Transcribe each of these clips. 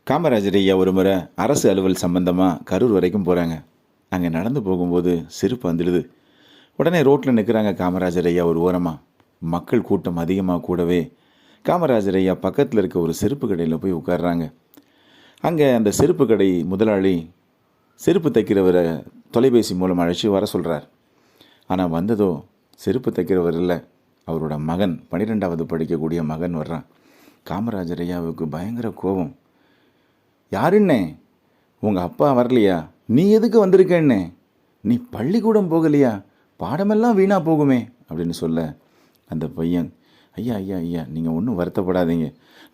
காமராஜர் ஐயா ஒரு முறை அரசு அலுவல் சம்பந்தமாக கரூர் வரைக்கும் போகிறாங்க. அங்கே நடந்து போகும்போது செருப்பு வந்துடுது. உடனே ரோட்டில் நிற்கிறாங்க காமராஜர் ஐயா ஒரு ஓரமாக. மக்கள் கூட்டம் அதிகமாக கூடவே காமராஜர் ஐயா பக்கத்தில் இருக்க ஒரு செருப்பு கடையில் போய் உட்கார்றாங்க. அங்கே அந்த செருப்பு கடை முதலாளி செருப்பு தைக்கிறவரை தொலைபேசி மூலம் அழைச்சி வர சொல்கிறார். ஆனால் வந்ததோ செருப்பு தைக்கிறவர் இல்லை, அவரோட மகன் 12வது படிக்கக்கூடிய மகன் வர்றான். காமராஜர் ஐயாவுக்கு பயங்கர கோபம். யாருன்னே, உங்கள் அப்பா வரலையா? நீ எதுக்கு வந்திருக்கேன்னே? நீ பள்ளிக்கூடம் போகலையா? பாடமெல்லாம் வீணாக போகுமே அப்படின்னு சொல்ல, அந்த பையன், ஐயா ஐயா ஐயா நீங்கள் ஒன்றும் வருத்தப்படாதீங்க,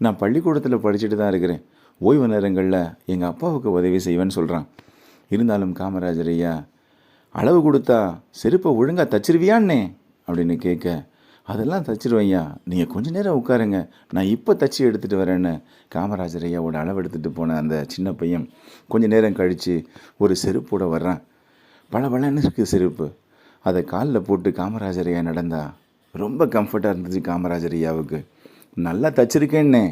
நான் பள்ளிக்கூடத்தில் படிச்சுட்டு தான் இருக்கிறேன், ஓய்வு நேரங்களில் எங்கள் அப்பாவுக்கு உதவி செய்வேன்னு சொல்கிறான். இருந்தாலும் காமராஜர் ஐயா, அளவு கொடுத்தா செருப்பை ஒழுங்காக தச்சிருவியான்னே அப்படின்னு கேட்க, அதெல்லாம் தச்சிருவையா, நீங்கள் கொஞ்ச நேரம் உட்காருங்க, நான் இப்போ தச்சு எடுத்துகிட்டு வரேன்னு காமராஜர் ஐயாவோட அளவு எடுத்துகிட்டு போன அந்த சின்ன பையன் கொஞ்ச நேரம் கழித்து ஒரு செருப்போடு வர்றான். பளபளன்னு இருக்குது செருப்பு. அதை காலில் போட்டு காமராஜர் ஐயா நடந்தா ரொம்ப கம்ஃபர்ட்டாக இருந்துச்சு காமராஜர் ஐயாவுக்கு. நல்லா தச்சிருக்கேன்னே,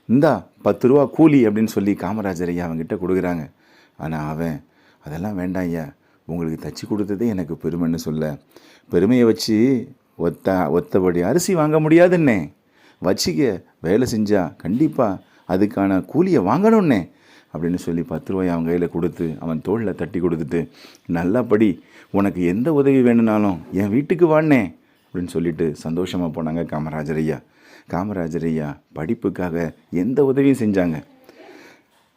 இந்தா 10 ரூபா கூலி அப்படின்னு சொல்லி காமராஜர் ஐயா அவன்கிட்ட கொடுக்குறாங்க. ஆனால் அவன், அதெல்லாம் வேண்டாம் ஐயா, உங்களுக்கு தச்சு கொடுத்ததே எனக்கு பெருமைன்னு சொல்ல, பெருமையை வச்சு ஒத்தபடி அரிசி வாங்க முடியாதுன்னே, வச்சிக்க, வேலை செஞ்சால் கண்டிப்பாக அதுக்கான கூலியை வாங்கணுன்னே அப்படின்னு சொல்லி 10 ரூபாய் அவன் கையில் கொடுத்து அவன் தோளில் தட்டி கொடுத்துட்டு, நல்லா படி, உனக்கு எந்த உதவி வேணும்னாலும் என் வீட்டுக்கு வாண்ணே அப்படின்னு சொல்லிட்டு சந்தோஷமாக போனாங்க காமராஜர் ஐயா. காமராஜர் ஐயா படிப்புக்காக எந்த உதவியும் செஞ்சாங்க.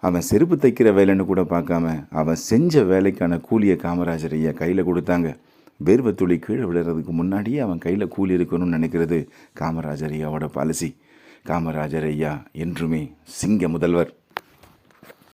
அவன் செருப்பு தைக்கிற வேலைன்னு கூட பார்க்காம அவன் செஞ்ச வேலைக்கான கூலியை காமராஜர் ஐயா கையில் கொடுத்தாங்க. வேர்வை துளி கீழே விழுறதுக்கு முன்னாடியே அவன் கையில் கூலி இருக்கணும்னு நினைக்கிறது காமராஜர் ஐயாவோட பாலிசி. காமராஜர் ஐயா என்றுமே சிங்க முதல்வர்.